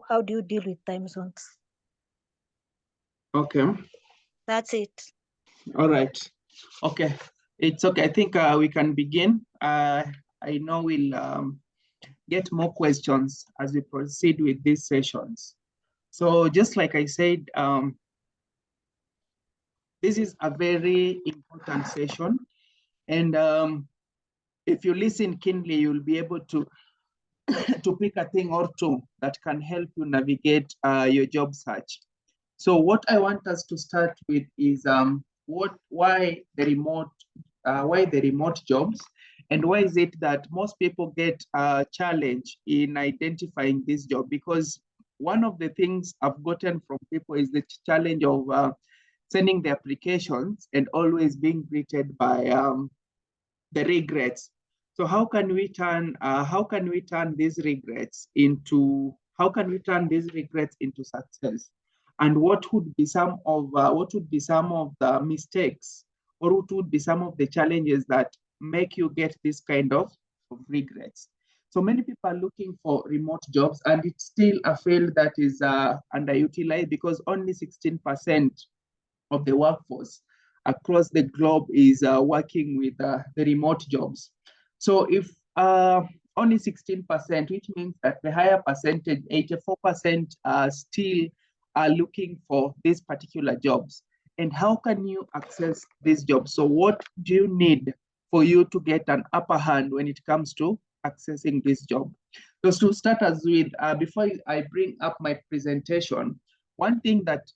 how do you deal with time zones? Okay. That's it. All right. Okay. It's okay. I think we can begin. I know we'll get more questions as we proceed with these sessions. So just like I said, this is a very important session. And if you listen keenly, you'll be able to, to pick a thing or two that can help you navigate your job search. So what I want us to start with is why the remote jobs, and why is it that most people get a challenge in identifying this job? Because one of the things I've gotten from people is the challenge of sending the applications and always being greeted by the regrets. So how can we turn these regrets into success? And what would be some of the mistakes, or what would be some of the challenges that make you get this kind of regrets? So many people are looking for remote jobs, and it's still a field that is underutilized, because only 16% of the workforce across the globe is working with the remote jobs. So if only 16%, which means that the higher percentage, 84%, still are looking for these particular jobs. And how can you access these jobs? So what do you need for you to get an upper hand when it comes to accessing this job? So to start us with, before I bring up my presentation, one thing that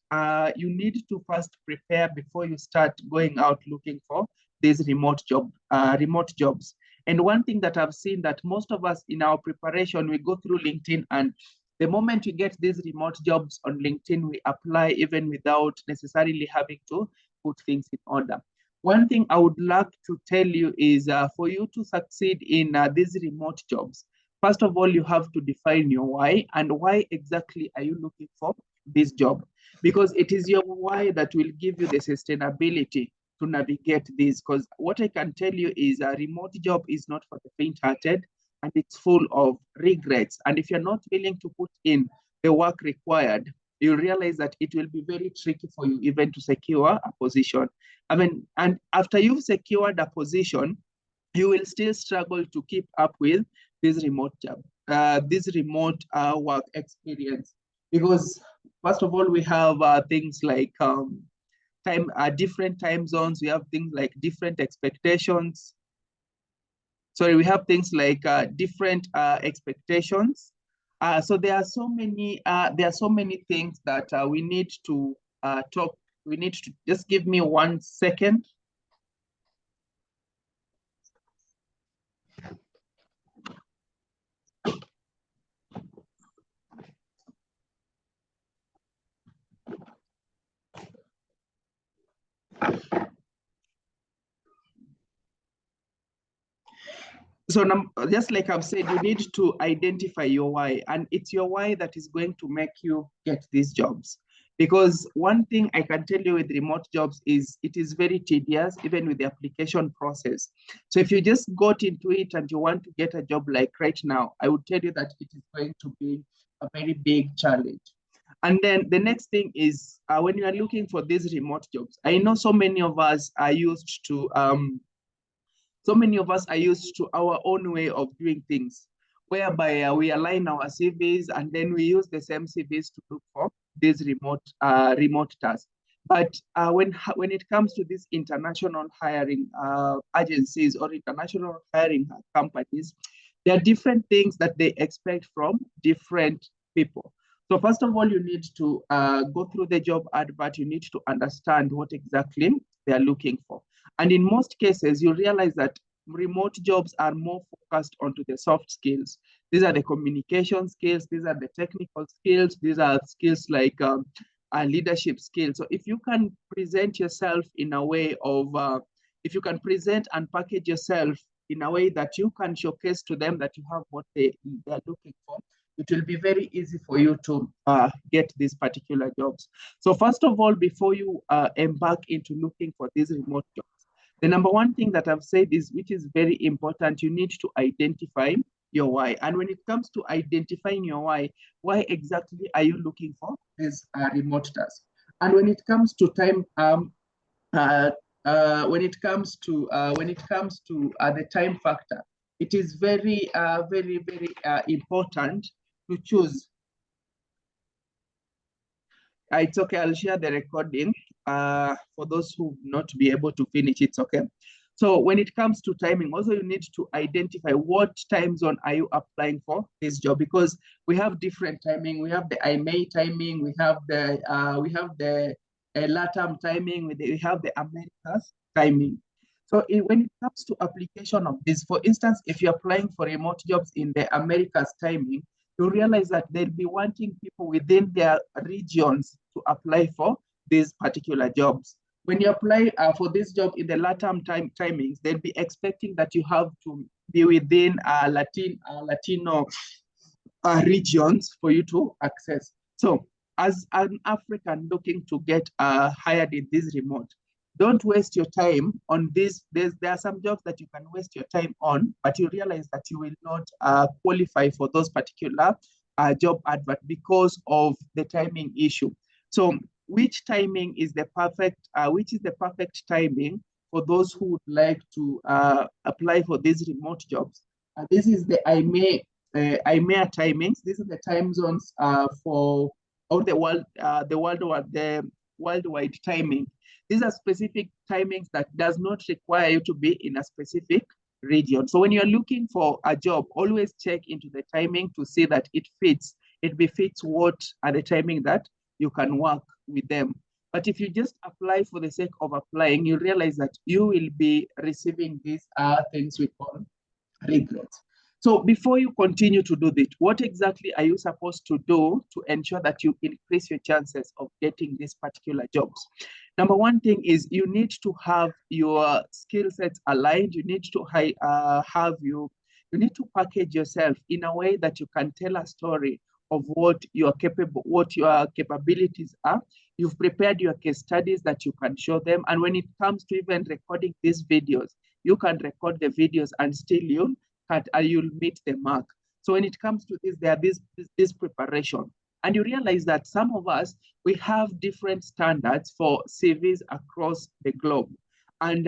you need to first prepare before you start going out looking for these remote jobs. And one thing that I've seen, that most of us in our preparation, we go through LinkedIn, and the moment we get these remote jobs on LinkedIn, we apply even without necessarily having to put things in order. One thing I would like to tell you is for you to succeed in these remote jobs, first of all, you have to define your why, and why exactly are you looking for this job? Because it is your why that will give you the sustainability to navigate this. Because what I can tell you is a remote job is not for the faint-hearted, and it's full of regrets. And if you're not willing to put in the work required, you realize that it will be very tricky for you even to secure a position. I mean, and after you've secured a position, you will still struggle to keep up with this remote job, work experience. Because first of all, we have things like different time zones. We have things like different expectations. Sorry, we have things like different expectations. So there are so many things that we need to talk. We need to just give me 1 second. So just like I've said, you need to identify your why, and it's your why that is going to make you get these jobs. Because one thing I can tell you with remote jobs is it is very tedious, even with the application process. So if you just got into it and you want to get a job like right now, I would tell you that it is going to be a very big challenge. And then the next thing is when you are looking for these remote jobs, I know so many of us are used to our own way of doing things, whereby we align our CVs and then we use the same CVs to look for these remote tasks. But when it comes to these international hiring agencies or international hiring companies, there are different things that they expect from different people. So first of all, you need to go through the job advert. You need to understand what exactly they are looking for. And in most cases, you realize that remote jobs are more focused onto the soft skills. These are the communication skills. These are the technical skills. These are skills like leadership skills. So if you can present yourself in a way of, if you can present and package yourself in a way that you can showcase to them that you have what they're looking for, it will be very easy for you to get these particular jobs. So first of all, before you embark into looking for these remote jobs, the number one thing that I've said is, which is very important, you need to identify your why. And when it comes to identifying your why exactly are you looking for this remote task? And when it comes to time, uh, when it comes to the time factor, it is very important to choose. It's okay. I'll share the recording. For those who not be able to finish, it's okay. So when it comes to timing, also you need to identify what time zone are you applying for this job, because we have different timing. We have the IMEI timing. We have the LATAM timing. We have the Americas timing. So when it comes to application of this, for instance, if you're applying for remote jobs in the Americas timing, you realize that they'll be wanting people within their regions to apply for these particular jobs. When you apply for this job in the LATAM timings, they'll be expecting that you have to be within Latino regions for you to access. So as an African looking to get hired in this remote, don't waste your time on this. There are some jobs that you can waste your time on, but you realize that you will not qualify for those particular job advert because of the timing issue. So which timing is the perfect, which is the perfect timing for those who would like to apply for these remote jobs? This is the IMEA timings. These are the time zones for all the world, the worldwide timing. These are specific timings that does not require you to be in a specific region. So when you're looking for a job, always check into the timing to see that it befits what are the timing that you can work with them. But if you just apply for the sake of applying, you realize that you will be receiving these things we call regrets. So before you continue to do this, what exactly are you supposed to do to ensure that you increase your chances of getting these particular jobs? Number one thing is you need to have your skill sets aligned. You need to you need to package yourself in a way that you can tell a story of what your capabilities are. You've prepared your case studies that you can show them. And when it comes to even recording these videos, you can record the videos and still you'll meet the mark. So when it comes to this, there are this preparation. And you realize that some of us, we have different standards for CVs across the globe. And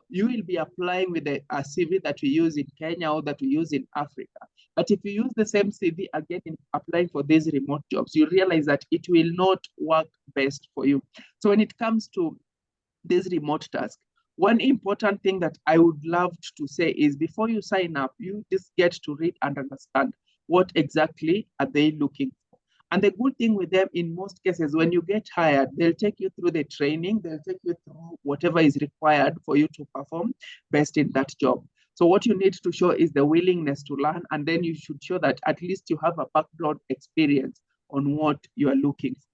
you will be applying with a CV that we use in Kenya or that we use in Africa. But if you use the same CV again in applying for these remote jobs, you realize that it will not work best for you. So when it comes to this remote task, one important thing that I would love to say is before you sign up, you just get to read and understand what exactly are they looking for. And the good thing with them, in most cases, when you get hired, they'll take you through the training, they'll take you through whatever is required for you to perform best in that job. So what you need to show is the willingness to learn, and then you should show that at least you have a background experience on what you are looking for.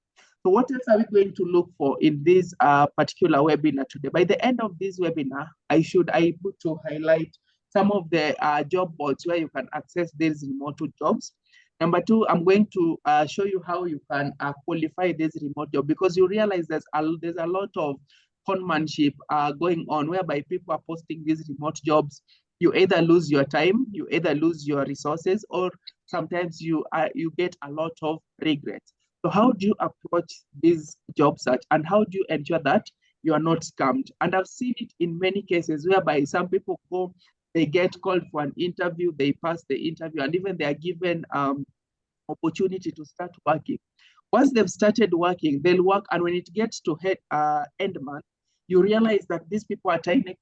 So what else are we going to look for in this particular webinar today? By the end of this webinar, I should able to highlight some of the job boards where you can access these remote jobs. Number two, I'm going to show you how you can qualify this remote job, because you realize there's a lot of conmanship going on whereby people are posting these remote jobs. You either lose your time, you either lose your resources, or sometimes you get a lot of regrets. So how do you approach this job search, and how do you ensure that you are not scammed? And I've seen it in many cases whereby some people go, they get called for an interview, they pass the interview, and even they are given opportunity to start working. Once they've started working, they'll work, and when it gets to end month, you realize that these people are tightening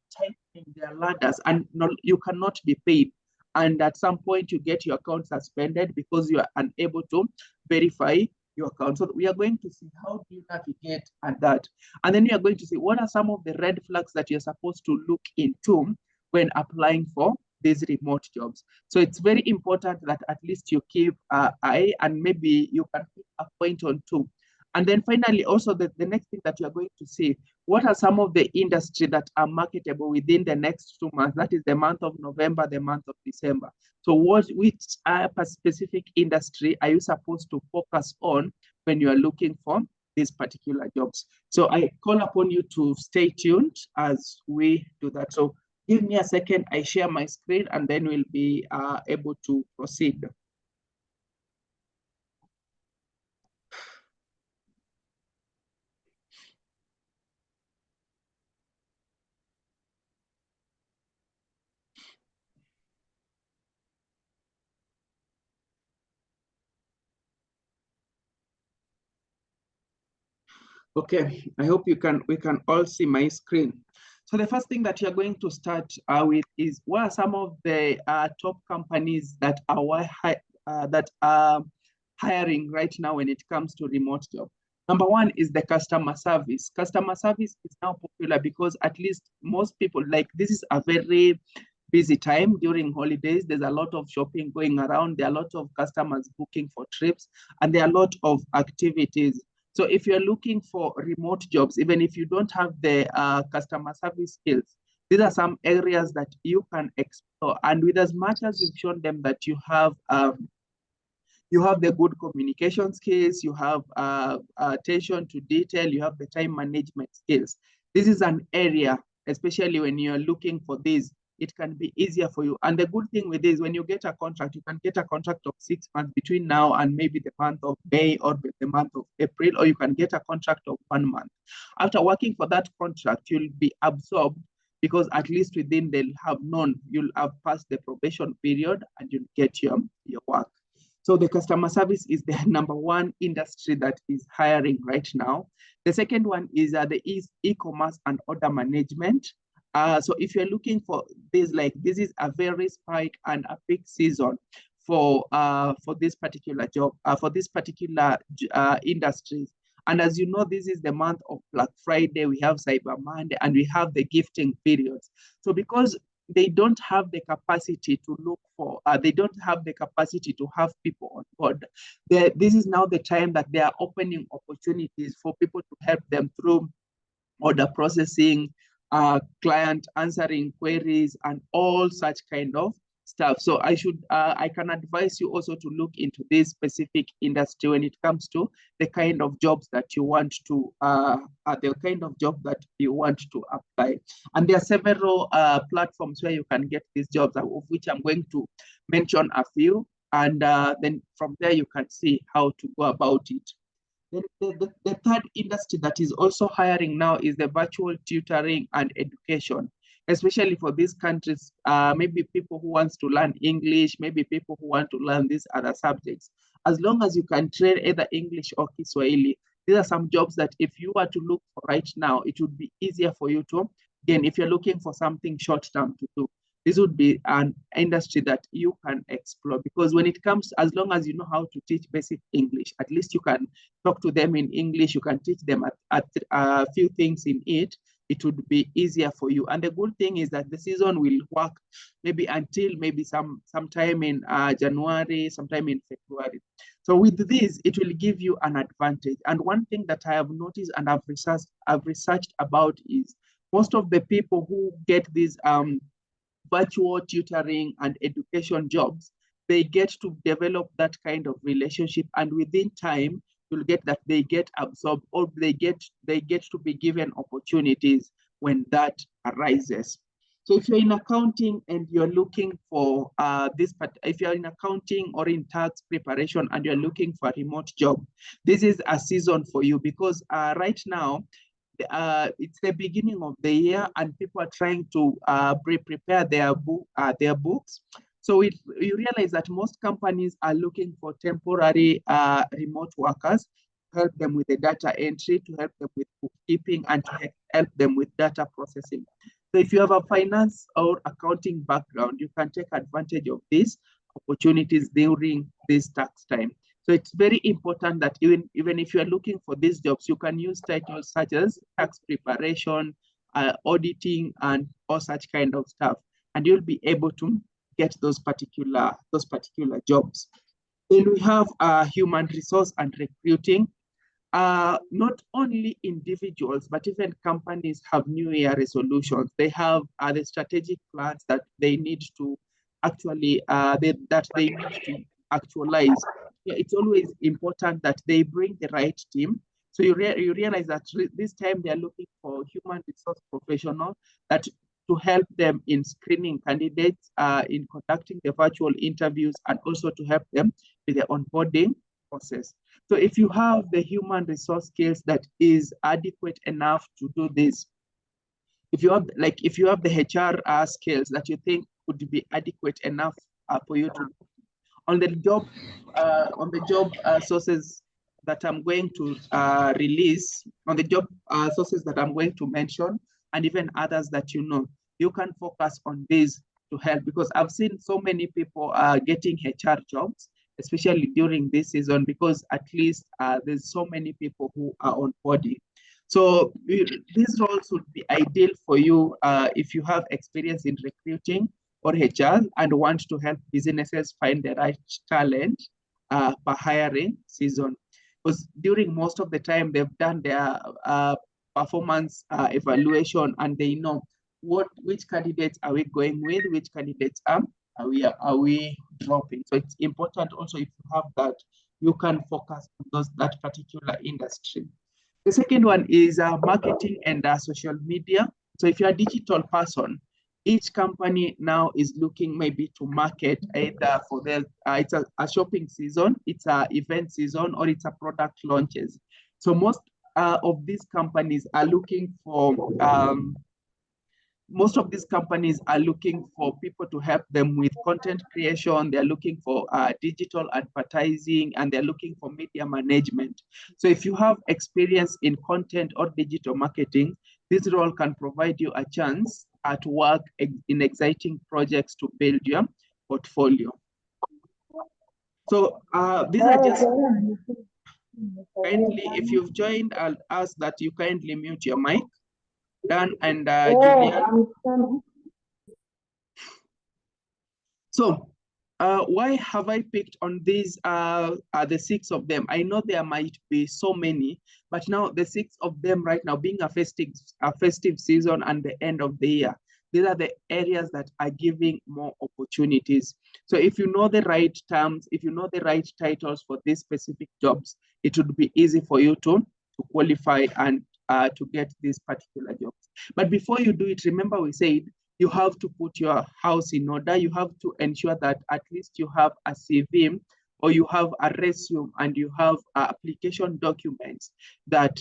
their ladders, and you cannot be paid. And at some point, you get your account suspended because you are unable to verify your account. So we are going to see how do you navigate at that. And then we are going to see what are some of the red flags that you're supposed to look into when applying for these remote jobs. So it's very important that at least you keep an eye, and maybe you can pick a point on two. And then finally, also the next thing that you're going to see, what are some of the industry that are marketable within the next 2 months? That is the month of November, the month of December. So which specific industry are you supposed to focus on when you are looking for these particular jobs? So I call upon you to stay tuned as we do that. So Give me a second, I share my screen and then we'll be able to proceed. Okay, I hope we can all see my screen. So the first thing that you're going to start with is what are some of the top companies that are hiring right now when it comes to remote job. Number one is the customer service. Customer service is now popular because at least most people, like, this is a very busy time during holidays. There's a lot of shopping going around. There are a lot of customers booking for trips, and there are a lot of activities. So if you're looking for remote jobs, even if you don't have the customer service skills, these are some areas that you can explore. And with as much as you've shown them that you have the good communication skills, you have attention to detail, you have the time management skills. This is an area, especially when you're looking for this, it can be easier for you. And the good thing with this, when you get a contract, you can get a contract of 6 months between now and maybe the month of May or the month of April, or you can get a contract of 1 month. After working for that contract, you'll be absorbed because at least within they'll have known you'll have passed the probation period and you'll get your work. So the customer service is the number one industry that is hiring right now. The second one is the e-commerce and order management. So if you're looking for this, like, this is a very spike and a peak season for this particular job, for this particular industries. And as you know, this is the month of Black Friday, we have Cyber Monday, and we have the gifting periods. So because they don't have the capacity to look for, they don't have the capacity to have people on board. This is now the time that they are opening opportunities for people to help them through order processing, client answering queries, and all such kind of stuff. So I can advise you also to look into this specific industry when it comes to the kind of jobs that you want to, apply. And there are several platforms where you can get these jobs, of which I'm going to mention a few. And then from there, you can see how to go about it. The third industry that is also hiring now is the virtual tutoring and education, especially for these countries, maybe people who wants to learn English, maybe people who want to learn these other subjects. As long as you can train either English or Kiswahili, these are some jobs that if you were to look for right now, it would be easier for you to, again, if you're looking for something short-term to do, this would be an industry that you can explore, because when it comes, as long as you know how to teach basic English, at least you can talk to them in English, you can teach them at a few things in it, it would be easier for you. And the good thing is that the season will work maybe until maybe sometime in January, sometime in February. So with this, it will give you an advantage. And one thing that I have noticed and I've researched about is most of the people who get these virtual tutoring and education jobs, they get to develop that kind of relationship, and within time, you'll get that they get absorbed, or they get to be given opportunities when that arises. So if you're in accounting and you're looking for if you're in accounting or in tax preparation and you're looking for a remote job, this is a season for you, because right now, it's the beginning of the year and people are trying to prepare their books. So you realize that most companies are looking for temporary remote workers to help them with the data entry, to help them with bookkeeping, and to help them with data processing. So if you have a finance or accounting background, you can take advantage of these opportunities during this tax time. So it's very important that even if you're looking for these jobs, you can use titles such as tax preparation, auditing, and all such kind of stuff, and you'll be able to get those particular jobs. Then we have human resource and recruiting. Not only individuals, but even companies have New Year resolutions. They have the strategic plans that they need to actually actualize. It's always important that they bring the right team. So you realize that this time they are looking for human resource professional that to help them in screening candidates, in conducting the virtual interviews, and also to help them with the onboarding process. So if you have the human resource skills that is adequate enough to do this, if you have the HR skills that you think would be adequate enough for you to on the job sources that I'm going to release, on the job sources that I'm going to mention, and even others that you can focus on this to help, because I've seen so many people getting HR jobs, especially during this season, because at least there's so many people who are on boarding. So these roles would be ideal for you if you have experience in recruiting or HR and want to help businesses find the right talent per hiring season. Because during most of the time, they've done their performance evaluation, and they know which candidates are we going with, which candidates are we dropping. So it's important also, if you have that, you can focus on that particular industry. The second one is marketing and social media. So if you're a digital person, each company now is looking maybe to market either for their, it's a shopping season, it's an event season, or it's a product launches. So most of these companies are looking for people to help them with content creation. They're looking for digital advertising, and they're looking for media management. So if you have experience in content or digital marketing, this role can provide you a chance to work in exciting projects to build your portfolio. So these are just kindly, if you've joined, I'll ask that you kindly mute your mic. Dan and Julian. So why have I picked on these, the 6 of them? I know there might be so many, but now the 6 of them right now, being a festive season and the end of the year, these are the areas that are giving more opportunities. So if you know the right terms, if you know the right titles for these specific jobs, it would be easy for you to qualify and to get these particular jobs. But before you do it, remember we said you have to put your house in order. You have to ensure that at least you have a CV, or you have a resume, and you have application documents that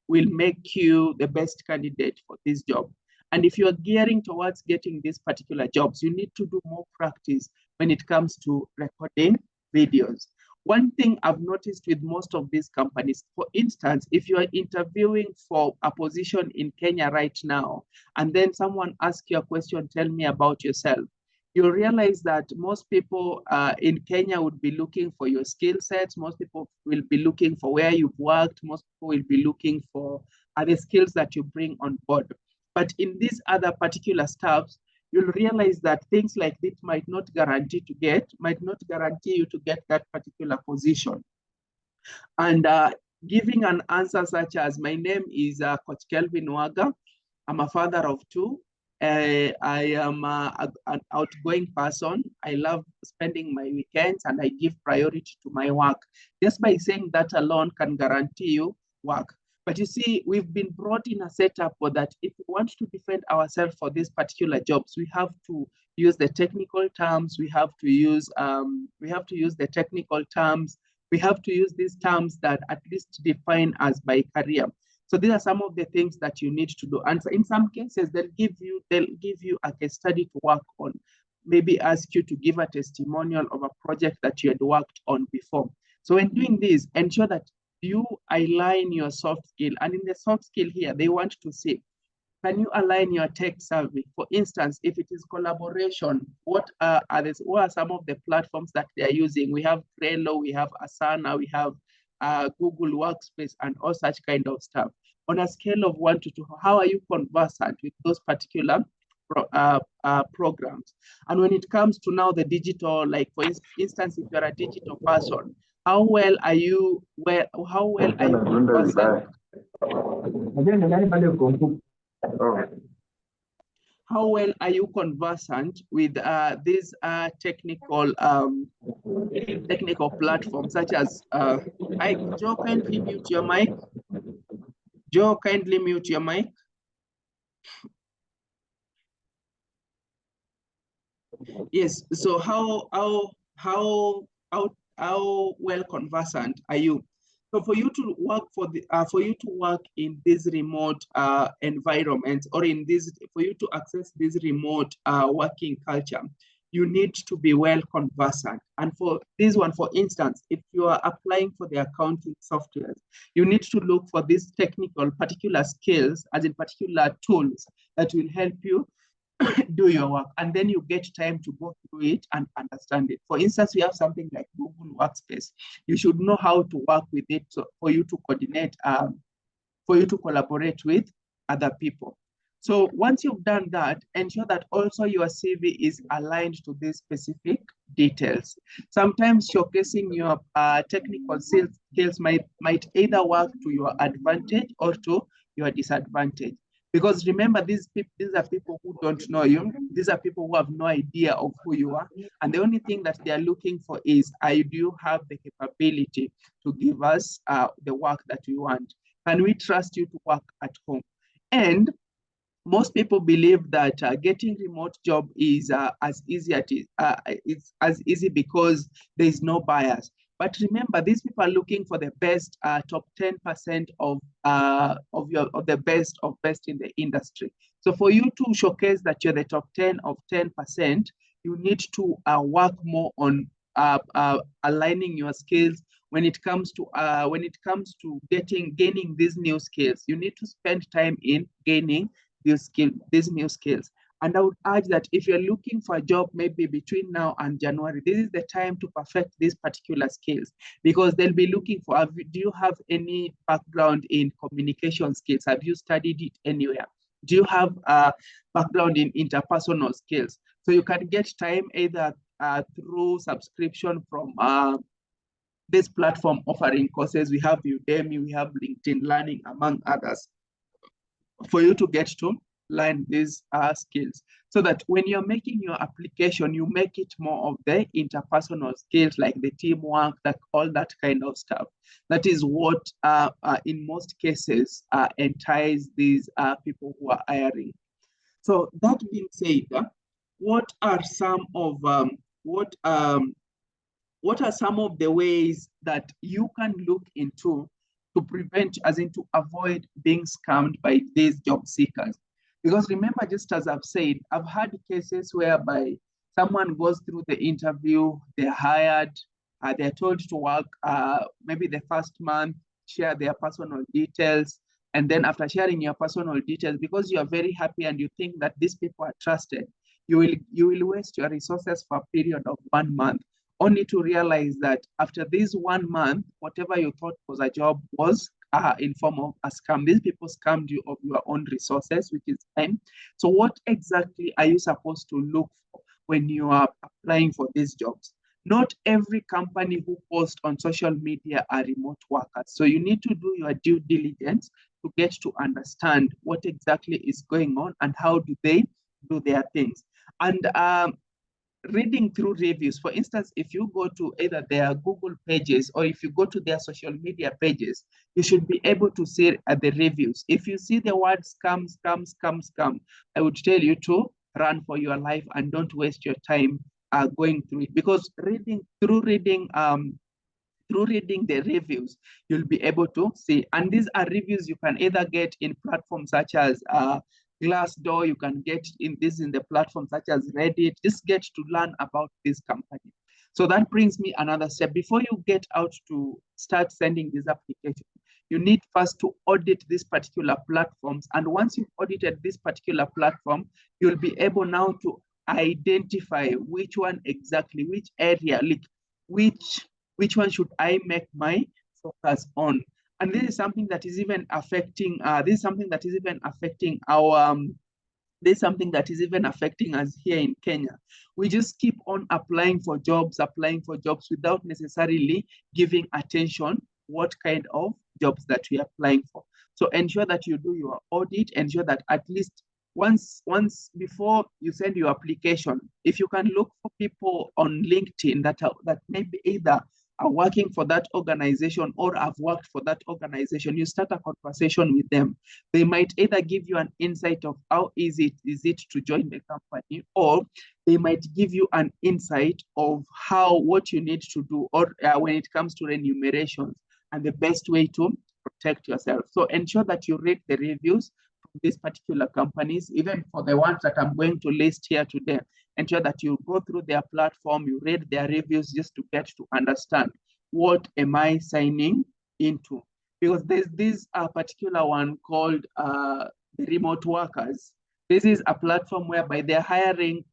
will make you the best candidate for this job. And if you're gearing towards getting these particular jobs, you need to do more practice when it comes to recording videos. One thing I've noticed with most of these companies, for instance, if you are interviewing for a position in Kenya right now, and then someone asks you a question, tell me about yourself, you'll realize that most people in Kenya would be looking for your skill sets. Most people will be looking for where you've worked. Most people will be looking for the skills that you bring on board. But in these other particular stuffs, you'll realize that things like this might not guarantee you to get that particular position. And giving an answer such as, my name is Coach Kelvin Waga. I'm a father of 2. I am an outgoing person. I love spending my weekends, and I give priority to my work. Just by saying that alone can guarantee you work. But you see, we've been brought in a setup for that. If we want to defend ourselves for these particular jobs, we have to use the technical terms. We have to use the technical terms. We have to use these terms that at least define us by career. So these are some of the things that you need to do. And in some cases, they'll give you a case study to work on. Maybe ask you to give a testimonial of a project that you had worked on before. So when doing this, ensure that you align your soft skill. And in the soft skill here, they want to see, can you align your tech savvy? For instance, if it is collaboration, what are some of the platforms that they are using? We have Trello, we have Asana, we have Google Workspace, and all such kind of stuff. On a scale of 1 to 2, how are you conversant with those particular programs? And when it comes to now the digital, like for instance, if you're a digital person, how well are you conversant? How well are you conversant with these technical platforms such as Joe, kindly mute your mic. Joe, kindly mute your mic. Yes. So how well conversant are you? So for you to work for you to work in this remote environment, or in this for you to access this remote working culture, you need to be well conversant. And for this one, for instance, if you are applying for the accounting software, you need to look for these technical particular skills, as in particular tools that will help you do your work, and then you get time to go through it and understand it. For instance, we have something like Google Workspace. You should know how to work with it, so for you to coordinate, for you to collaborate with other people. So once you've done that, ensure that also your CV is aligned to these specific details. Sometimes showcasing your technical skills might either work to your advantage or to your disadvantage. Because remember, these are people who don't know you. These are people who have no idea of who you are. And the only thing that they are looking for is, do you have the capability to give us the work that we want? Can we trust you to work at home? And most people believe that getting remote job is as easy it's as easy because there is no bias. But remember, these people are looking for the best top 10% of the best in the industry. So for you to showcase that you're the top 10 of 10%, you need to work more on aligning your skills when it comes to gaining these new skills. You need to spend time in gaining these new skills. And I would urge that if you're looking for a job, maybe between now and January, this is the time to perfect these particular skills, because they'll be looking for, do you have any background in communication skills? Have you studied it anywhere? Do you have a background in interpersonal skills? So you can get time either through subscription from this platform offering courses. We have Udemy, we have LinkedIn Learning, among others, for you to get to learn these skills, so that when you're making your application, you make it more of the interpersonal skills, like the teamwork, that all that kind of stuff. That is what, in most cases, entice these people who are hiring. So that being said, what are some of what are some of the ways that you can look into to prevent, as in to avoid being scammed by these job seekers? Because remember, just as I've said, I've had cases whereby someone goes through the interview, they're hired, they're told to work maybe the first month, share their personal details. And then after sharing your personal details, because you are very happy and you think that these people are trusted, you will waste your resources for a period of 1 month, only to realize that after this 1 month, whatever you thought was a job was in form of a scam. These people scammed you of your own resources, which is time. So what exactly are you supposed to look for when you are applying for these jobs? Not every company who posts on social media are remote workers. So you need to do your due diligence to get to understand what exactly is going on and how do they do their things. And reading through reviews. For instance, if you go to either their Google pages or if you go to their social media pages, you should be able to see the reviews. If you see the word scam, scam, scam, scam, I would tell you to run for your life and don't waste your time going through it, because through reading the reviews, you'll be able to see. And these are reviews you can either get in platforms such as Glassdoor, you can get in the platform such as Reddit. Just get to learn about this company. So that brings me another step. Before you get out to start sending these applications, you need first to audit these particular platforms. And once you've audited this particular platform, you'll be able now to identify which one exactly, which area, like which one should I make my focus on. And this is something that is even affecting, this is something that is even affecting our, this is something that is even affecting us here in Kenya. We just keep on applying for jobs without necessarily giving attention what kind of jobs that we are applying for. So ensure that you do your audit, ensure that at least once before you send your application, if you can look for people on LinkedIn that maybe either are working for that organization or have worked for that organization, you start a conversation with them. They might either give you an insight of how easy is it to join the company, or they might give you an insight of what you need to do, or when it comes to remunerations and the best way to protect yourself. So ensure that you read the reviews from these particular companies, even for the ones that I'm going to list here today. Ensure that you go through their platform, you read their reviews just to get to understand what am I signing into. Because there's this particular one called the remote workers. This is a platform whereby they're hiring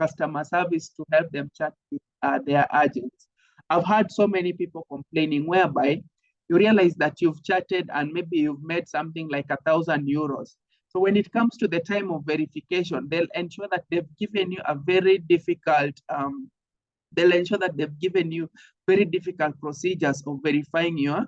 customer service to help them chat with their agents. I've had so many people complaining whereby you realize that you've chatted and maybe you've made something like €1,000. So when it comes to the time of verification, they'll ensure that they've given you a very difficult, very difficult procedures of verifying your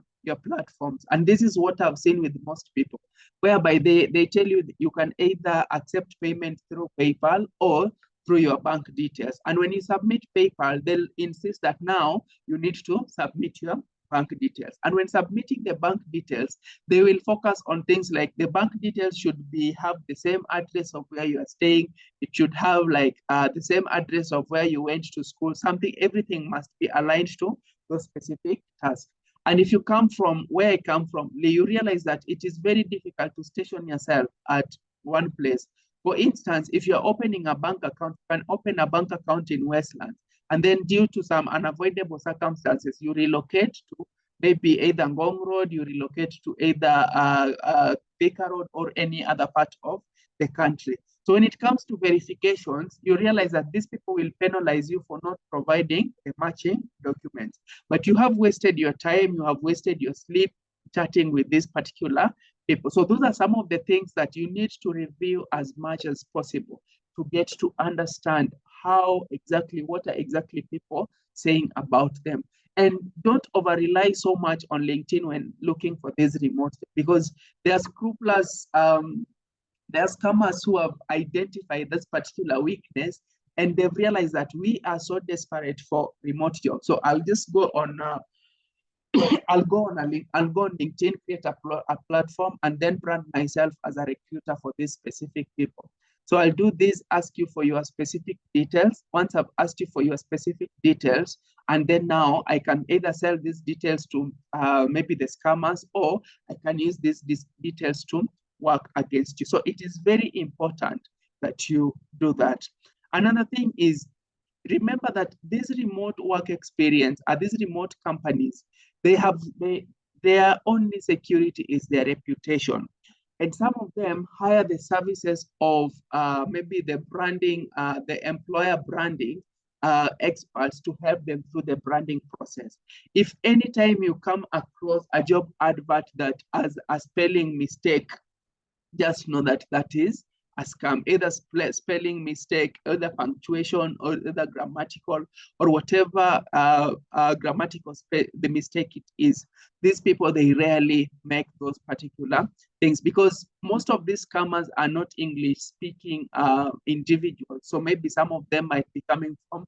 platforms. And this is what I've seen with most people, whereby they tell you that you can either accept payment through PayPal or through your bank details. And when you submit PayPal, they'll insist that now you need to submit your bank details. And when submitting the bank details, they will focus on things like the bank details should have the same address of where you are staying. It should have like the same address of where you went to school. Everything must be aligned to those specific tasks. And if you come from where I come from, you realize that it is very difficult to station yourself at one place. For instance, if you're opening a bank account, you can open a bank account in Westlands. And then due to some unavoidable circumstances, you relocate to maybe either Ngong Road, you relocate to either Thika Road or any other part of the country. So when it comes to verifications, you realize that these people will penalize you for not providing the matching documents. But you have wasted your time, you have wasted your sleep chatting with these particular people. So those are some of the things that you need to review as much as possible to get to understand what are exactly people saying about them. And don't over-rely so much on LinkedIn when looking for these remote, because there are scrupulous, there are scammers who have identified this particular weakness, and they've realized that we are so desperate for remote jobs. So I'll just go on I'll go on LinkedIn, create a platform, and then brand myself as a recruiter for these specific people. So I'll do this, ask you for your specific details. Once I've asked you for your specific details, and then now I can either sell these details to maybe the scammers, or I can use these details to work against you. So it is very important that you do that. Another thing is, remember that this remote work experience, these remote companies, their only security is their reputation. And some of them hire the services of maybe the branding, the employer branding experts to help them through the branding process. If anytime you come across a job advert that has a spelling mistake, just know that that is a scam, either spelling mistake, either punctuation, or either grammatical, or whatever grammatical the mistake it is. These people, they rarely make those particular things, because most of these scammers are not English-speaking individuals. So maybe some of them might be coming from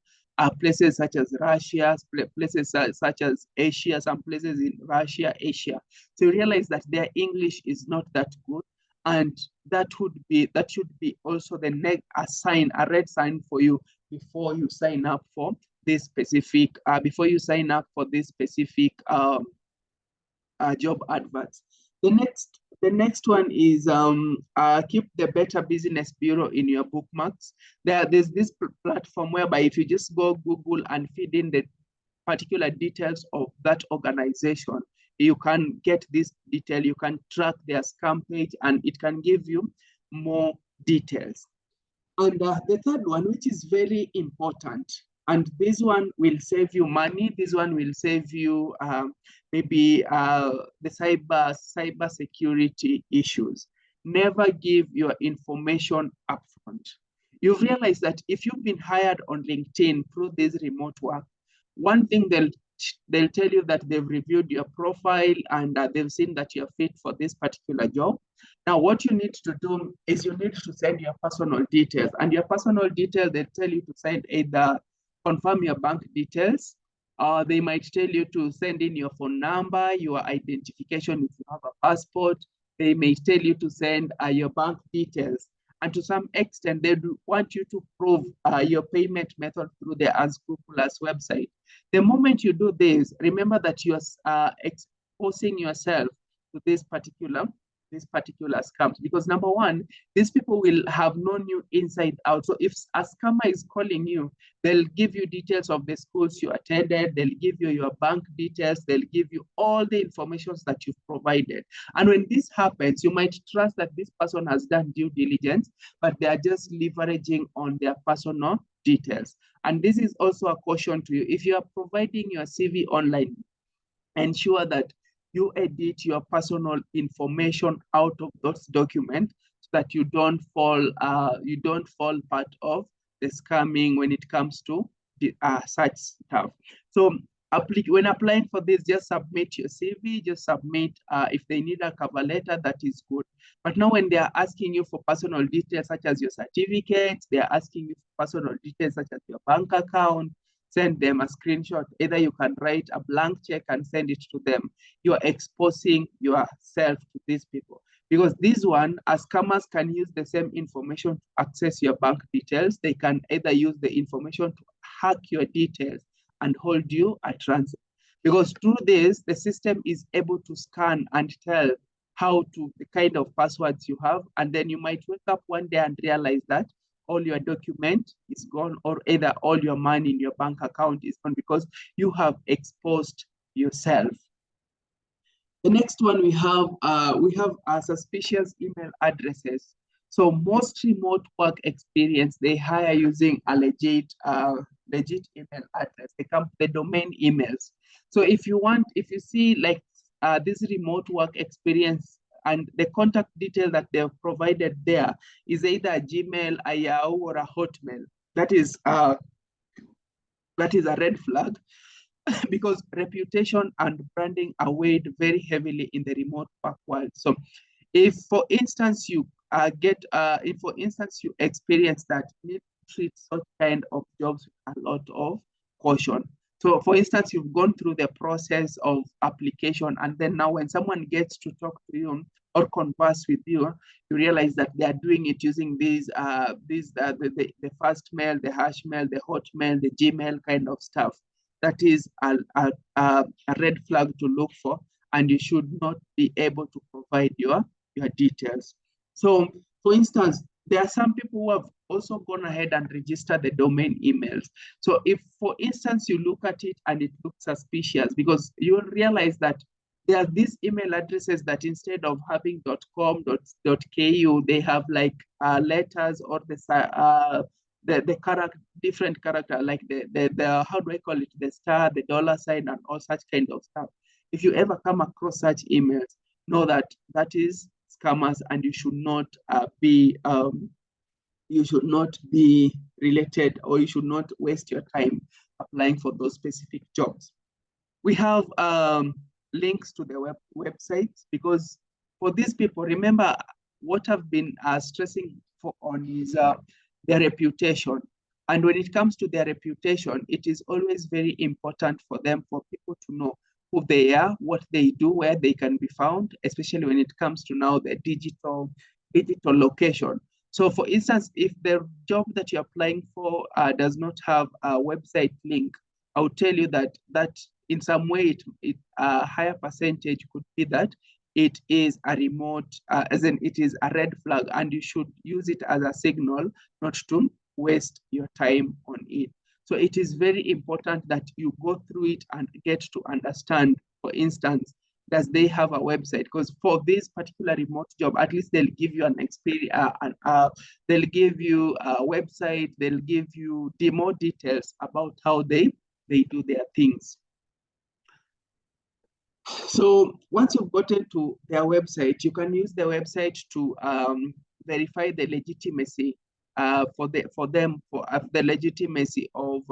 places such as Russia, places such as Asia, some places in Russia, Asia. So you realize that their English is not that good. And that should be also a red sign for you before you sign up for this specific job adverts. The next one is keep the Better Business Bureau in your bookmarks. There's this platform whereby if you just go Google and feed in the particular details of that organization, you can get this detail, you can track their scam page, and it can give you more details. And the third one, which is very important, and this one will save you money, this one will save you maybe the cyber security issues. Never give your information upfront. You've realized that if you've been hired on LinkedIn through this remote work, one thing they'll tell you that they've reviewed your profile and they've seen that you're fit for this particular job. Now, what you need to do is you need to send your personal details, and your personal details, they'll tell you to send either confirm your bank details, They might tell you to send in your phone number, your identification if you have a passport. They may tell you to send your bank details. And to some extent, they do want you to prove your payment method through the unscrupulous website. The moment you do this, remember that you are exposing yourself to these particular scams. Because number one, these people will have known you inside out. So if a scammer is calling you, they'll give you details of the schools you attended, they'll give you your bank details, they'll give you all the information that you've provided. And when this happens, you might trust that this person has done due diligence, but they are just leveraging on their personal details. And this is also a caution to you. If you are providing your CV online, ensure that you edit your personal information out of those documents so that you don't fall part of the scamming when it comes to such stuff. So when applying for this, just submit your CV, just submit if they need a cover letter, that is good. But now when they are asking you for personal details such as your certificates, they are asking you for personal details such as your bank account, send them a screenshot. Either you can write a blank check and send it to them. You are exposing yourself to these people. Because this one, as scammers can use the same information to access your bank details, they can either use the information to hack your details and hold you at ransom. Because through this, the system is able to scan and tell the kind of passwords you have. And then you might wake up one day and realize that all your document is gone, or either all your money in your bank account is gone because you have exposed yourself. The next one we have suspicious email addresses. So most remote work experience, they hire using a legit email address. They come the domain emails. So if you see like this remote work experience and the contact detail that they've provided there is either a Gmail, a Yahoo, or a Hotmail, that is a red flag. Because reputation and branding are weighed very heavily in the remote work world. So if, for instance, you experience that, you need to treat such kind of jobs with a lot of caution. So for instance, you've gone through the process of application, and then now when someone gets to talk to you or converse with you, you realize that they are doing it using the fast mail, the hash mail, the hotmail, the Gmail kind of stuff. That is a red flag to look for, and you should not be able to provide your details. So, for instance, there are some people who have also gone ahead and registered the domain emails. So if, for instance, you look at it and it looks suspicious, because you'll realize that there are these email addresses that instead of having .com, .ku, they have like letters or the different character, like the how do I call it, the star, the dollar sign, and all such kind of stuff. If you ever come across such emails, know that is scammers, and you should not be related, or you should not waste your time applying for those specific jobs. We have links to the websites, because for these people, remember what I've been stressing on is their reputation. And when it comes to their reputation, it is always very important for people to know who they are, what they do, where they can be found, especially when it comes to now the digital location. So for instance, if the job that you're applying for does not have a website link, I would tell you that in some way, a higher percentage could be that it is a remote, as in it is a red flag, and you should use it as a signal not to waste your time on it. So it is very important that you go through it and get to understand, for instance, does they have a website? Because for this particular remote job, at least they'll give you an experience, they'll give you a website, they'll give you more details about how they do their things. So once you've gotten to their website, you can use the website to verify the legitimacy for the legitimacy of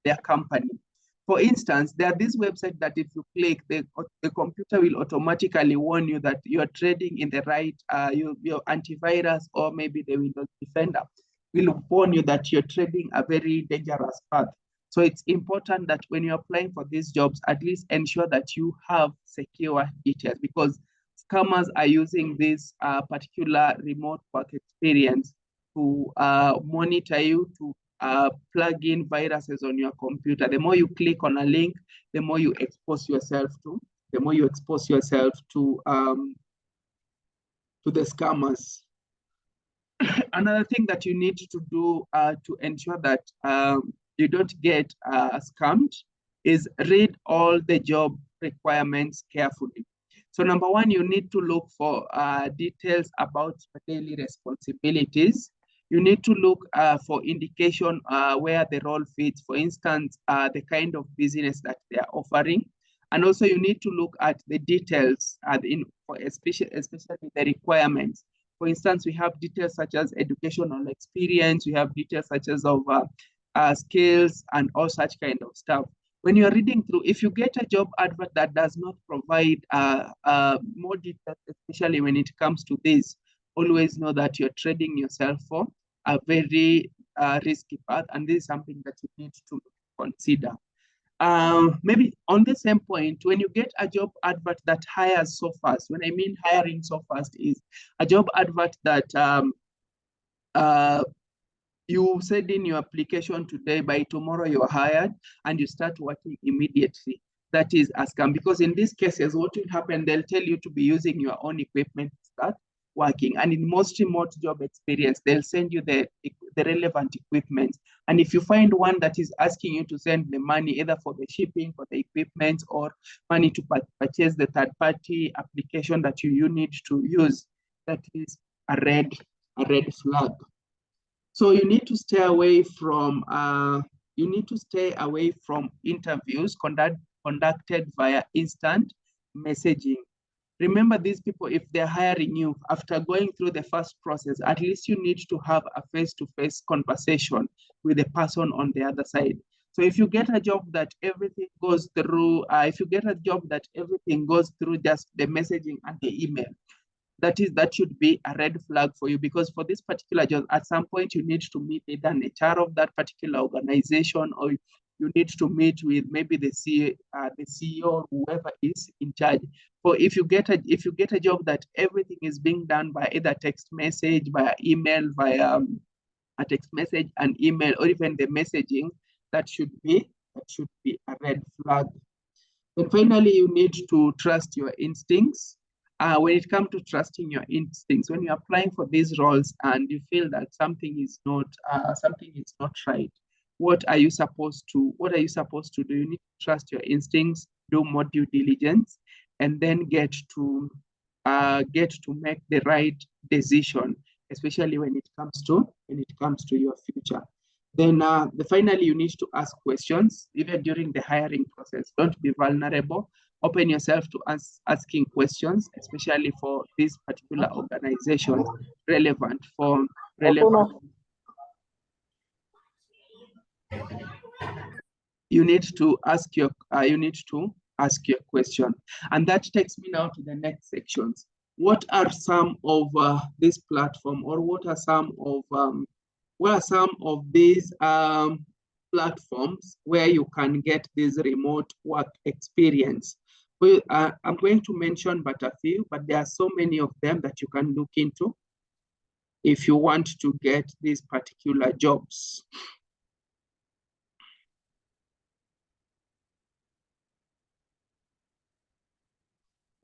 their company. For instance, there are these websites that if you click, the computer will automatically warn you that you are trading in the right, your antivirus or maybe the Windows Defender will warn you that you're trading a very dangerous path. So it's important that when you're applying for these jobs, at least ensure that you have secure details, because scammers are using this particular remote work experience to monitor you, to plug in viruses on your computer. The more you click on a link, the more you expose yourself to, the scammers. Another thing that you need to do to ensure that you don't get scammed is read all the job requirements carefully. So number one, you need to look for details about daily responsibilities. You need to look for indication where the role fits, for instance, the kind of business that they are offering. And also you need to look at the details especially the requirements. For instance, we have details such as educational experience, we have details such as of skills and all such kind of stuff. When you're reading through, if you get a job advert that does not provide more details, especially when it comes to this, always know that you're trading yourself for a very risky path, and this is something that you need to consider. Maybe on the same point, when you get a job advert that hires so fast, when I mean hiring so fast is a job advert that you said in your application today, by tomorrow you're hired and you start working immediately. That is a scam, because in these cases, what will happen, they'll tell you to be using your own equipment to start working. And in most remote job experience, they'll send you the relevant equipment. And if you find one that is asking you to send the money either for the shipping, for the equipment, or money to purchase the third-party application that you need to use, that is a red flag. So you need to stay away from interviews conducted via instant messaging. Remember, these people, if they're hiring you, after going through the first process, at least you need to have a face-to-face conversation with the person on the other side. So if you get a job that everything goes through, just the messaging and the email, that should be a red flag for you, because for this particular job, at some point you need to meet either an HR of that particular organization, or you need to meet with maybe the CEO or whoever is in charge. For if you get a job that everything is being done by either text message, via email, via a text message and email, or even the messaging, that should be a red flag. And finally, you need to trust your instincts. When it comes to trusting your instincts, when you're applying for these roles and you feel that something is not right, what are you supposed to do? You need to trust your instincts, do more due diligence, and then get to make the right decision, especially when it comes to your future. Then finally, you need to ask questions even during the hiring process. Don't be vulnerable. Open yourself to asking questions, especially for these particular organizations relevant. You need to ask your question. And that takes me now to the next sections. What are some of this platform, or what are some of these platforms where you can get this remote work experience? Well, I'm going to mention but a few, but there are so many of them that you can look into if you want to get these particular jobs.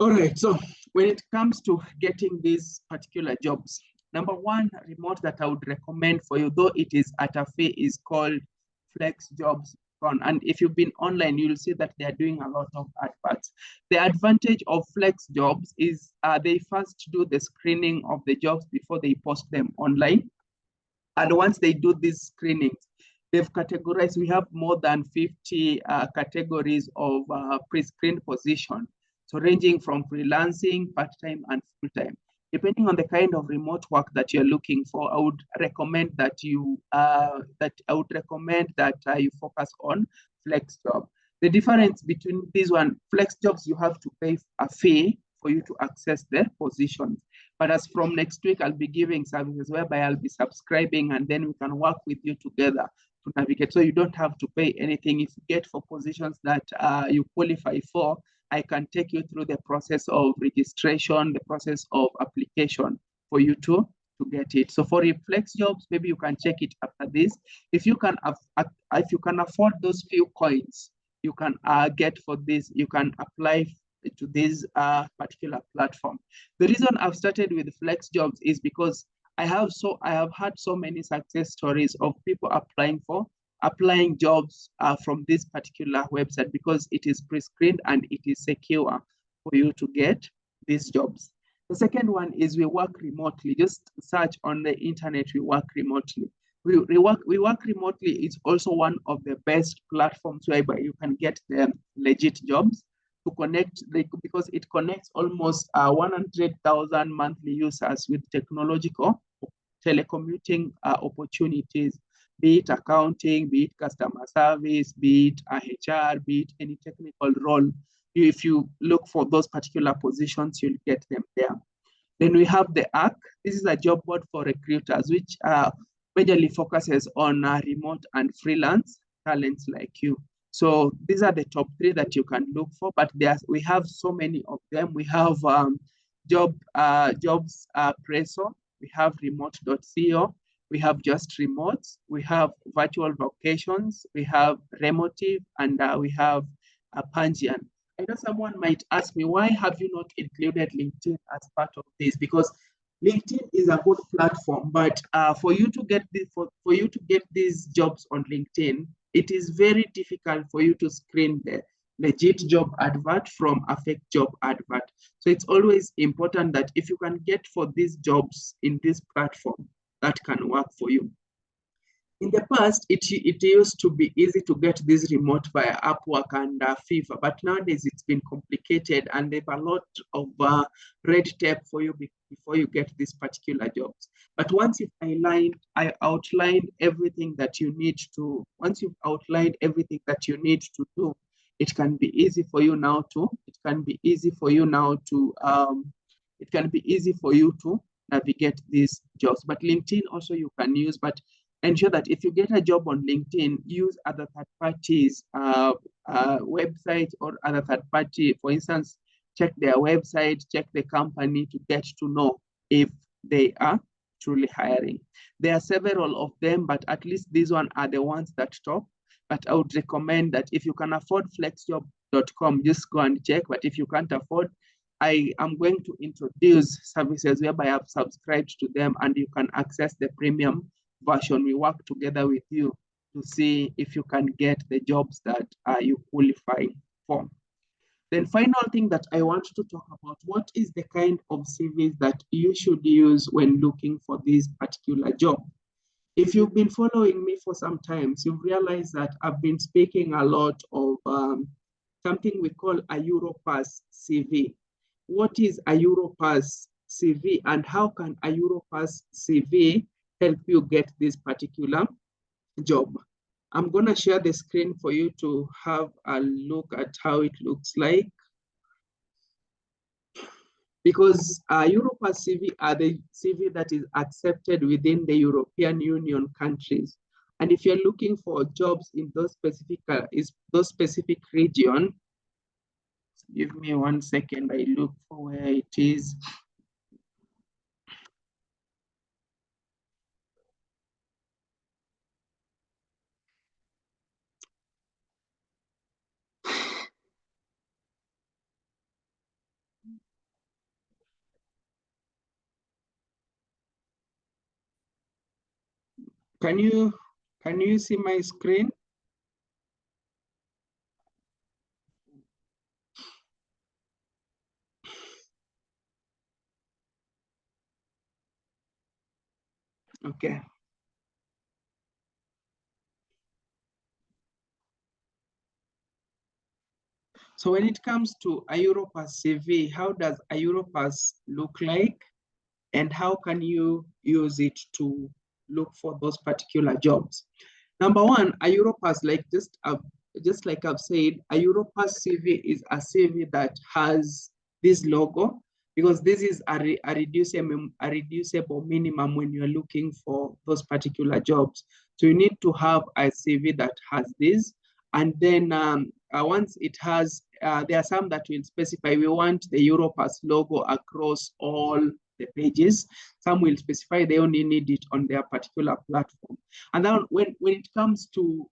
All right, so when it comes to getting these particular jobs, number one remote that I would recommend for you, though it is at a fee, is called Flex Jobs. And if you've been online, you'll see that they're doing a lot of adverts. The advantage of Flex Jobs is they first do the screening of the jobs before they post them online. And once they do these screenings, they've categorized, we have more than 50 categories of pre-screened position. So ranging from freelancing, part-time, and full-time. Depending on the kind of remote work that you're looking for, I would recommend that you focus on Flex Job. The difference between these Flex Jobs, you have to pay a fee for you to access the positions. But as from next week, I'll be giving services whereby I'll be subscribing, and then we can work with you together to navigate. So you don't have to pay anything. If you get for positions that you qualify for, I can take you through the process of registration, the process of application for you to get it. So for Reflex Jobs, maybe you can check it after this. If you can afford those few coins, you can get for this, you can apply to this particular platform. The reason I've started with Flex Jobs is because I have had so many success stories of people applying jobs from this particular website, because it is pre-screened and it is secure for you to get these jobs. The second one is we work remotely. Just search on the internet, we work remotely. We work remotely is also one of the best platforms whereby you can get the legit jobs to connect, because it connects almost 100,000 monthly users with technological telecommuting opportunities, be it accounting, be it customer service, be it HR, be it any technical role. If you look for those particular positions, you'll get them there. Then we have the ARC. This is a job board for recruiters, which majorly focuses on remote and freelance talents like you. So these are the top 3 that you can look for, but we have so many of them. We have Jobs Presso, we have remote.co, we have Just Remote, we have Virtual Vocations, we have Remotive, and we have Pangian. I know someone might ask me, why have you not included LinkedIn as part of this? Because LinkedIn is a good platform, but for you to get these jobs on LinkedIn, it is very difficult for you to screen the legit job advert from a fake job advert. So it's always important that if you can get for these jobs in this platform, that can work for you. In the past, it used to be easy to get this remote via Upwork and FIFA, but nowadays it's been complicated and there's a lot of red tape for you before you get these particular jobs. But once you've outlined everything that you need to, do, it can be easy for you now to navigate these jobs. But LinkedIn also you can use, but ensure that if you get a job on LinkedIn, use other third parties websites or other third party. For instance, check their website, check the company to get to know if they are truly hiring. There are several of them, but at least these ones are the ones that top. But I would recommend that if you can afford flexjob.com, just go and check. But if you can't afford, I am going to introduce services whereby I've subscribed to them and you can access the premium version. We work together with you to see if you can get the jobs that you qualify for. Then final thing that I want to talk about, what is the kind of CVs that you should use when looking for this particular job? If you've been following me for some time, you've realized that I've been speaking a lot of something we call a Europass CV. What is a Europass CV and how can a Europass CV help you get this particular job? I'm going to share the screen for you to have a look at how it looks like. Because Europass CV are the CV that is accepted within the European Union countries. And if you're looking for jobs in those specific region, give me 1 second, I look for where it is. Can you see my screen? Okay. So when it comes to a Europass CV, how does a Europass look like? And how can you use it to look for those particular jobs? Number one, a Europass, just like I've said, a Europass CV is a CV that has this logo, because this is a reducible minimum when you're looking for those particular jobs. So you need to have a CV that has this. And then once it has, there are some that will specify, we want the Europass logo across all the pages. Some will specify they only need it on their particular platform. And then when it comes to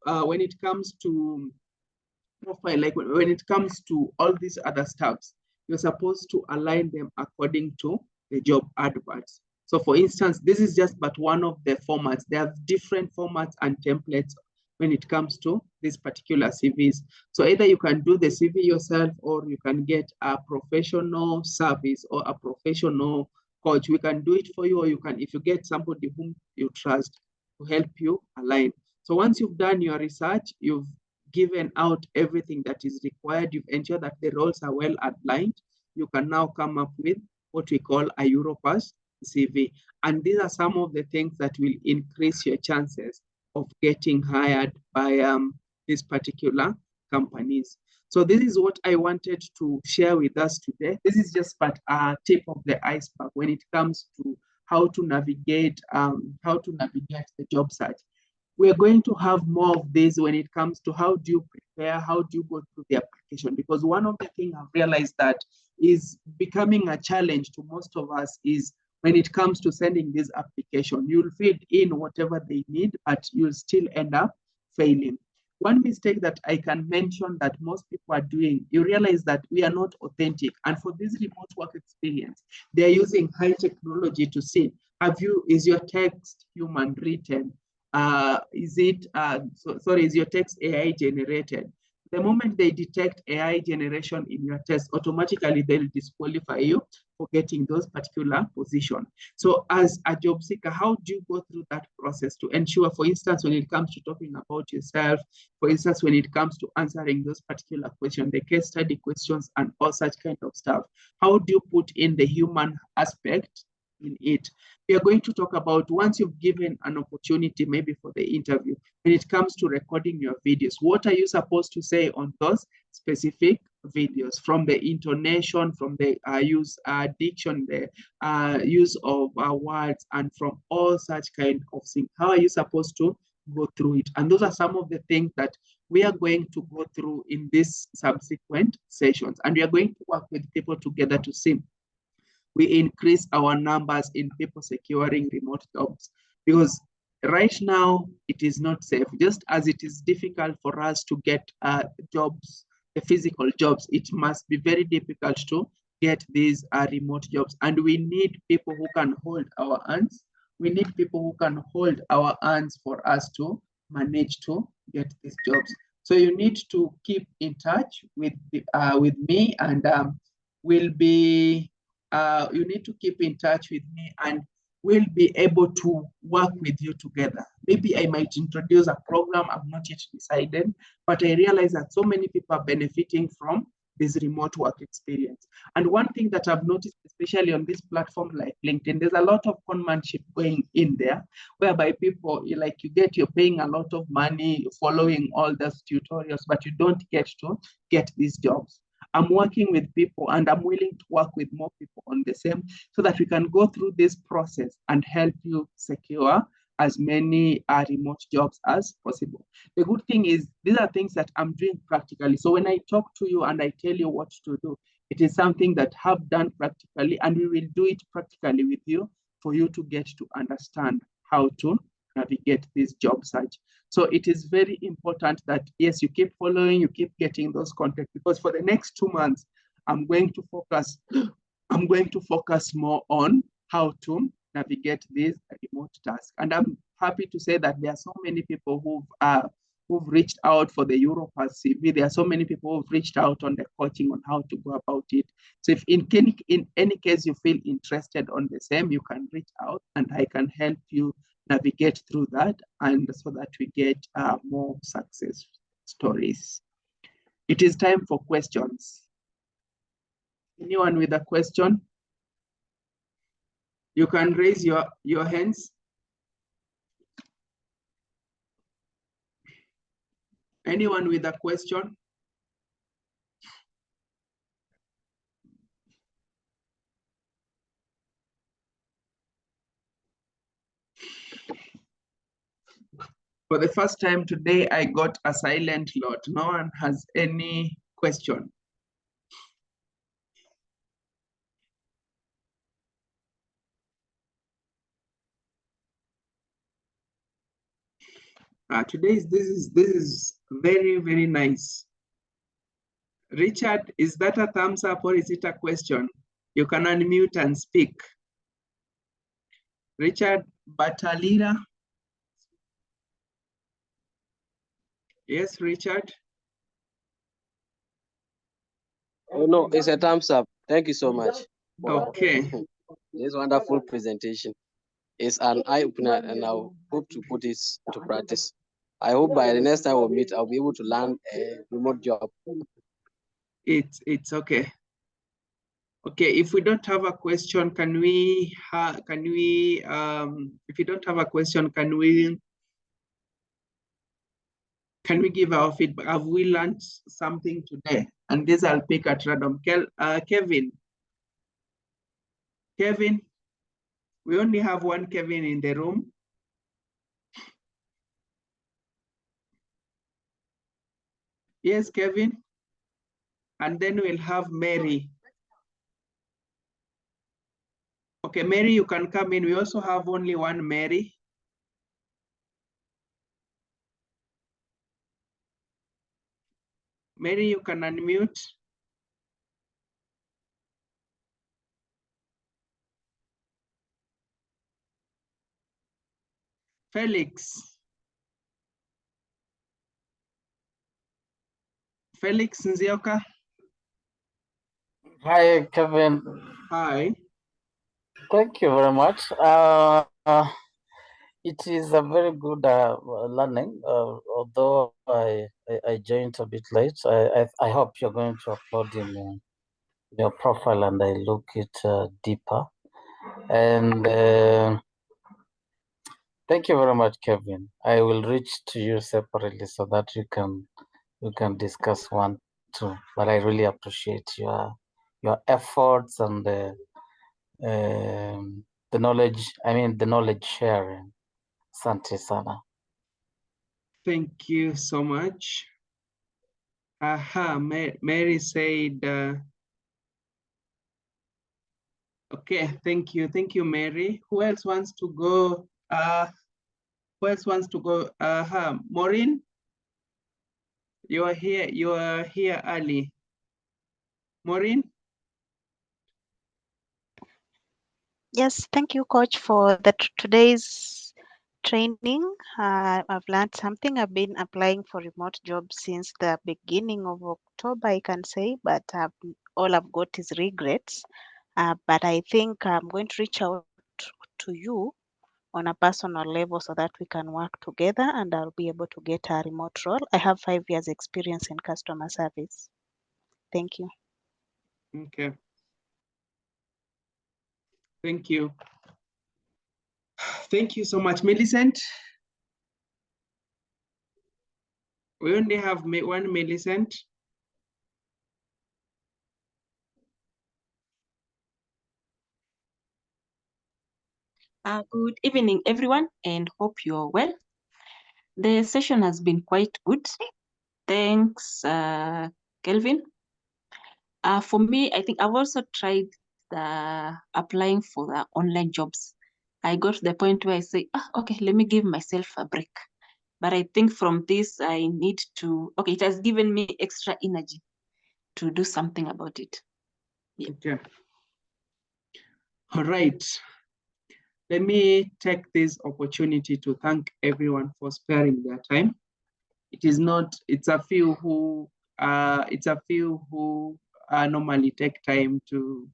profile, like when it comes to all these other stuffs, you're supposed to align them according to the job adverts. So for instance, this is just but one of the formats. They have different formats and templates when it comes to these particular CVs. So either you can do the CV yourself, or you can get a professional service or a professional coach. We can do it for you, or you can, if you get somebody whom you trust to help you align. So once you've done your research, you've given out everything that is required, you've ensured that the roles are well aligned, you can now come up with what we call a Europass CV. And these are some of the things that will increase your chances of getting hired by these particular companies. So this is what I wanted to share with us today. This is just but a tip of the iceberg when it comes to how to navigate the job search. We're going to have more of this when it comes to how do you prepare, how do you go through the application? Because one of the things I've realized that is becoming a challenge to most of us is when it comes to sending this application, you'll feed in whatever they need, but you'll still end up failing. One mistake that I can mention that most people are doing, you realize that we are not authentic. And for this remote work experience, they're using high technology to see, is your text human written? Is your text AI generated? The moment they detect AI generation in your test, automatically they'll disqualify you for getting those particular positions. So as a job seeker, how do you go through that process to ensure, for instance, when it comes to talking about yourself, for instance, when it comes to answering those particular questions, the case study questions and all such kind of stuff, how do you put in the human aspect in it? We are going to talk about, once you've given an opportunity, maybe for the interview, when it comes to recording your videos, what are you supposed to say on those specific videos, from the intonation, from the use diction, the use of words, and from all such kind of things. How are you supposed to go through it? And those are some of the things that we are going to go through in these subsequent sessions. And we are going to work with people together to see we increase our numbers in people securing remote jobs. Because right now, it is not safe. Just as it is difficult for us to get jobs, the physical jobs, it must be very difficult to get these remote jobs. And we need people who can hold our hands. We need people who can hold our hands for us to manage to get these jobs. So you need to keep in touch with me, and we'll be you need to keep in touch with me, and we'll be able to work with you together. Maybe I might introduce a program, I've not yet decided, but I realize that so many people are benefiting from this remote work experience. And one thing that I've noticed, especially on this platform like LinkedIn, there's a lot of conmanship going in there, whereby people, you're paying a lot of money following all those tutorials, but you don't get to get these jobs. I'm working with people, and I'm willing to work with more people on the same, so that we can go through this process and help you secure as many remote jobs as possible. The good thing is, these are things that I'm doing practically. So when I talk to you and I tell you what to do, it is something that I've done practically, and we will do it practically with you for you to get to understand how to navigate this job search. So it is very important that, yes, you keep following, you keep getting those contacts, because for the next 2 months, I'm going to focus more on how to navigate this remote task. And I'm happy to say that there are so many people who've reached out for the Europass CV. There are so many people who've reached out on the coaching on how to go about it. So if in any case you feel interested on the same, you can reach out, and I can help you navigate through that, and so that we get more success stories. It is time for questions. Anyone with a question? You can raise your hands. Anyone with a question? For the first time today, I got a silent lot. No one has any question. This is very, very nice. Richard, is that a thumbs up or is it a question? You can unmute and speak. Richard Batalira. Yes, Richard. Oh no, it's a thumbs up. Thank you so much. Okay. This wonderful presentation is an eye-opener, and I hope to put this into practice. I hope by the next time we meet, I'll be able to land a remote job. It's okay. Okay, if we don't have a question, if you don't have a question, can we give our feedback? Have we learned something today? And this I'll pick at random. Kevin, we only have one Kevin in the room. Yes, Kevin. And then we'll have Mary. Okay, Mary, you can come in. We also have only one Mary. Mary, you can unmute. Felix. Felix Nzioka. Hi, Kevin. Hi. Thank you very much. It is a very good learning, although I joined a bit late. I hope you're going to upload in your profile and I look it deeper. And thank you very much, Kevin. I will reach to you separately so that we can discuss one too. But I really appreciate your efforts and the knowledge. The knowledge sharing. Asante sana. Thank you so much. Aha, Mary said, okay, thank you, Mary. Who else wants to go? Who else wants to go? Aha, Maureen, you are here early. Maureen? Yes, thank you, Coach, for today's training. I've learned something. I've been applying for remote jobs since the beginning of October, I can say, but all I've got is regrets. But I think I'm going to reach out to you on a personal level so that we can work together and I'll be able to get a remote role. I have 5 years experience in customer service. Thank you. Okay. Thank you. Thank you so much, Millicent. We only have one Millicent. Good evening, everyone, and hope you're well. The session has been quite good. Thanks, Kelvin. For me, I think I've also tried applying for the online jobs. I got to the point where I say, okay, let me give myself a break. But I think from this, I need to, okay, it has given me extra energy to do something about it. Yeah. Okay. All right. Let me take this opportunity to thank everyone for sparing their time. It's a few who normally take time to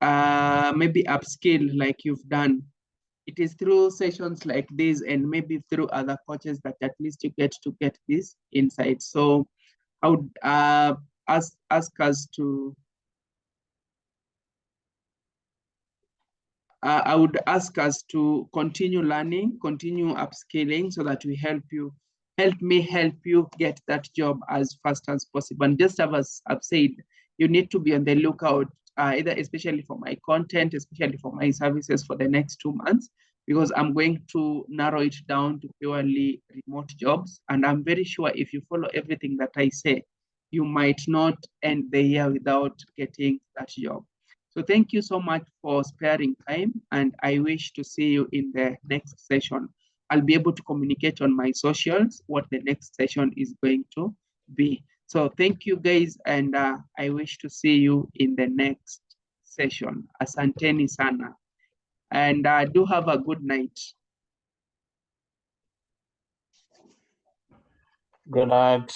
maybe upskill like you've done. It is through sessions like this and maybe through other coaches that at least you get to get this insight. So I would ask us to I would ask us to continue learning, continue upskilling so that we help you get that job as fast as possible. And just as I've said, you need to be on the lookout, especially for my content, especially for my services for the next 2 months, because I'm going to narrow it down to purely remote jobs. And I'm very sure if you follow everything that I say, you might not end the year without getting that job. So thank you so much for sparing time, and I wish to see you in the next session. I'll be able to communicate on my socials what the next session is going to be. So thank you guys, and I wish to see you in the next session. Asanteni sana, and do have a good night. Good night.